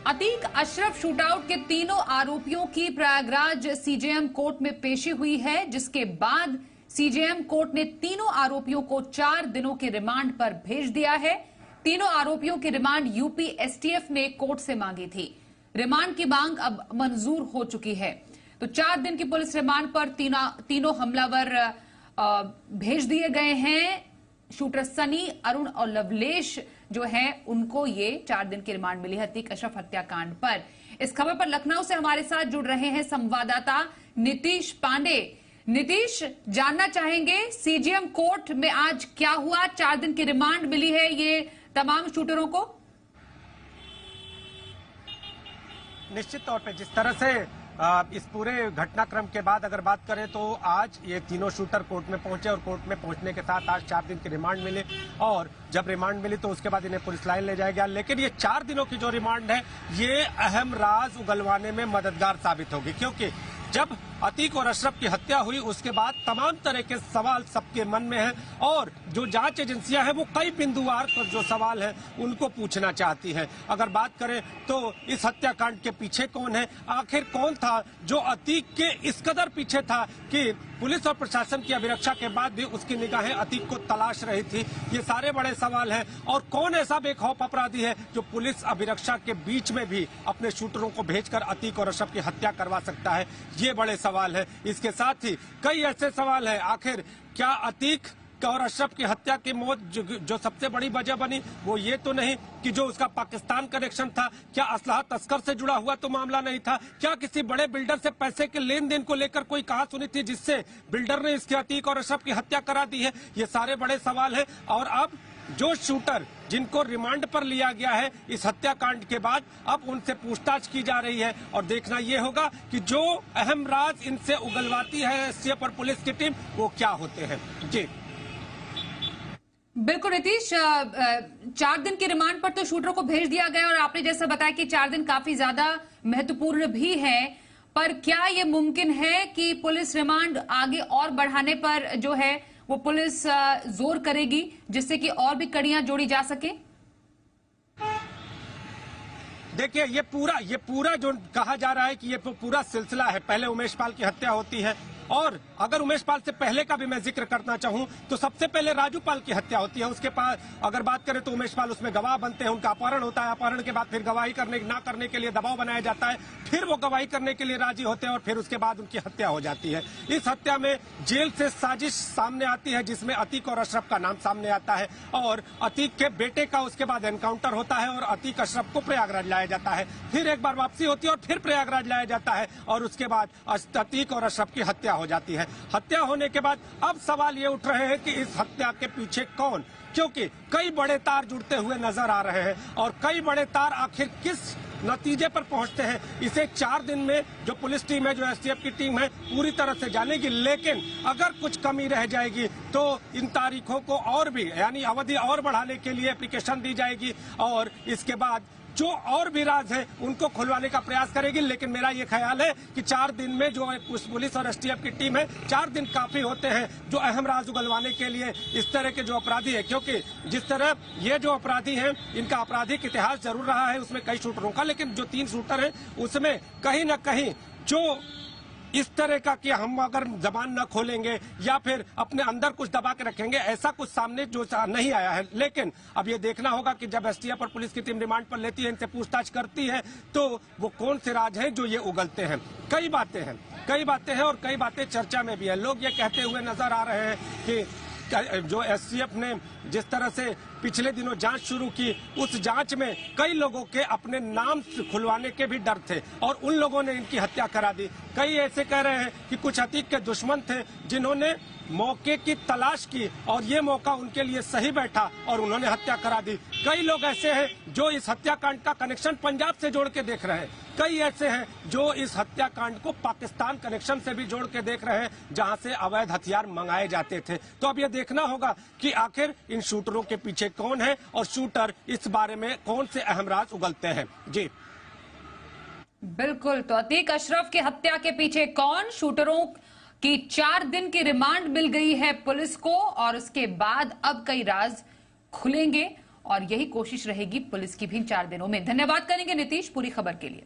Atiq Ashraf shootout के तीनों आरोपियों की प्रयागराज सीजेएम कोर्ट में पेशी हुई है, जिसके बाद सीजेएम कोर्ट ने तीनों आरोपियों को 4 दिनों के रिमांड पर भेज दिया है। तीनों आरोपियों की रिमांड यूपी एसटीएफ ने कोर्ट से मांगी थी। रिमांड की मांग अब मंजूर हो चुकी है, तो 4 दिन की पुलिस रिमांड पर तीनों हमलावर भेज दिए गए हैं। शूटर सनी, अरुण और लवलेश जो है उनको ये 4 दिन की रिमांड मिली है अतीक अशरफ हत्याकांड पर। इस खबर पर लखनऊ से हमारे साथ जुड़ रहे हैं संवाददाता नीतीश पांडे। नीतीश, जानना चाहेंगे सीजेएम कोर्ट में आज क्या हुआ? 4 दिन की रिमांड मिली है ये तमाम शूटरों को। निश्चित तौर पे जिस तरह से इस पूरे घटनाक्रम के बाद अगर बात करें तो आज ये तीनों शूटर कोर्ट में पहुंचे और कोर्ट में पहुंचने के साथ आज 4 दिन की रिमांड मिली और जब रिमांड मिली तो उसके बाद इन्हें पुलिस लाइन ले जाया गया। लेकिन ये 4 दिनों की जो रिमांड है ये अहम राज उगलवाने में मददगार साबित होगी, क्योंकि जब अतीक और अशरफ की हत्या हुई उसके बाद तमाम तरह के सवाल सबके मन में हैं और जो जांच एजेंसियां हैं वो कई बिंदुवार पर जो सवाल है उनको पूछना चाहती है। अगर बात करें तो इस हत्याकांड के पीछे कौन है, आखिर कौन था जो अतीक के इस कदर पीछे था कि पुलिस और प्रशासन की अभिरक्षा के बाद भी उसकी निगाहें अतीक को तलाश रही थी, ये सारे बड़े सवाल हैं। और कौन ऐसा बेखौफ अपराधी है जो पुलिस अभिरक्षा के बीच में भी अपने शूटरों को भेजकर अतीक और अशरफ की हत्या करवा सकता है, ये बड़े सवाल है। इसके साथ ही कई ऐसे सवाल है, आखिर क्या अतीक और अशरफ की हत्या की मौत जो सबसे बड़ी वजह बनी वो ये तो नहीं कि जो उसका पाकिस्तान कनेक्शन था, क्या असलहा तस्कर से जुड़ा हुआ तो मामला नहीं था, क्या किसी बड़े बिल्डर से पैसे के लेन देन को लेकर कोई कहा सुनी थी जिससे बिल्डर ने इसके अतीक और अशरफ की हत्या करा दी है, ये सारे बड़े सवाल हैं। और अब जो शूटर जिनको रिमांड पर लिया गया है इस हत्याकांड के बाद, अब उनसे पूछताछ की जा रही है और देखना यह होगा कि जो अहम राज इनसे उगलवाती है एसटीएफ और पुलिस की टीम वो क्या होते हैं। जी बिल्कुल नीतीश, 4 दिन की रिमांड पर तो शूटरों को भेज दिया गया और आपने जैसा बताया कि 4 दिन काफी ज्यादा महत्वपूर्ण भी है, पर क्या ये मुमकिन है कि पुलिस रिमांड आगे और बढ़ाने पर जो है वो पुलिस जोर करेगी जिससे कि और भी कड़ियां जोड़ी जा सके? देखिए ये पूरा जो कहा जा रहा है कि ये पूरा सिलसिला है। पहले उमेश पाल की हत्या होती है और अगर उमेश पाल से पहले का भी मैं जिक्र करना चाहूं तो सबसे पहले राजू पाल की हत्या होती है। उसके पास अगर बात करें तो उमेश पाल उसमें गवाह बनते हैं, उनका अपहरण होता है, अपहरण के बाद फिर गवाही ना करने के लिए दबाव बनाया जाता है, फिर वो गवाही करने के लिए राजी होते हैं और फिर उसके बाद उनकी हत्या हो जाती है। इस हत्या में जेल से साजिश सामने आती है जिसमें अतीक और अशरफ का नाम सामने आता है और अतीक के बेटे का उसके बाद एनकाउंटर होता है और अतीक अशरफ को प्रयागराज लाया जाता है, फिर एक बार वापसी होती है और फिर प्रयागराज लाया जाता है और उसके बाद अतीक और अशरफ की हत्या हो जाती है। हत्या होने के बाद अब सवाल ये उठ रहे हैं कि इस हत्या के पीछे कौन, क्योंकि कई बड़े तार जुड़ते हुए नजर आ रहे हैं और कई बड़े तार आखिर किस नतीजे पर पहुंचते हैं इसे 4 दिन में जो पुलिस टीम है, जो एसटीएफ की टीम है पूरी तरह से जानेगी। लेकिन अगर कुछ कमी रह जाएगी तो इन तारीखों को और भी यानी अवधि और बढ़ाने के लिए एप्लीकेशन दी जाएगी और इसके बाद जो और भी राज हैं उनको खुलवाने का प्रयास करेगी। लेकिन मेरा ये ख्याल है कि 4 दिन में जो पुलिस और एसटीएफ की टीम है 4 दिन काफी होते हैं जो अहम राज उगलवाने के लिए इस तरह के जो अपराधी है, क्योंकि जिस तरह ये जो अपराधी हैं इनका आपराधिक इतिहास जरूर रहा है उसमें कई शूटरों का, लेकिन जो 3 शूटर हैं उसमें कहीं न कहीं जो इस तरह का कि हम अगर जबान न खोलेंगे या फिर अपने अंदर कुछ दबा के रखेंगे ऐसा कुछ सामने जो नहीं आया है। लेकिन अब ये देखना होगा कि जब एसटीएफ और पुलिस की टीम रिमांड पर लेती है, इनसे पूछताछ करती है तो वो कौन से राज हैं जो ये उगलते हैं। कई बातें हैं और कई बातें चर्चा में भी है। लोग ये कहते हुए नजर आ रहे हैं कि जो एसटीएफ ने जिस तरह से पिछले दिनों जांच शुरू की उस जांच में कई लोगों के अपने नाम खुलवाने के भी डर थे और उन लोगों ने इनकी हत्या करा दी। कई ऐसे कह रहे हैं कि कुछ अतीक के दुश्मन थे जिन्होंने मौके की तलाश की और ये मौका उनके लिए सही बैठा और उन्होंने हत्या करा दी। कई लोग ऐसे हैं जो इस हत्याकांड का कनेक्शन पंजाब से जोड़ के देख रहे हैं, कई ऐसे हैं जो इस हत्याकांड को पाकिस्तान कनेक्शन से भी जोड़ के देख रहे हैं जहां से अवैध हथियार मंगाए जाते थे। तो अब ये देखना होगा कि आखिर इन शूटरों के पीछे कौन है और शूटर इस बारे में कौन से अहम राज उगलते हैं। जी बिल्कुल, तो अतीक अशरफ की हत्या के पीछे कौन, शूटरों की 4 दिन की रिमांड मिल गई है पुलिस को और उसके बाद अब कई राज खुलेंगे और यही कोशिश रहेगी पुलिस की भी इन 4 दिनों में। धन्यवाद करेंगे नीतीश पूरी खबर के लिए।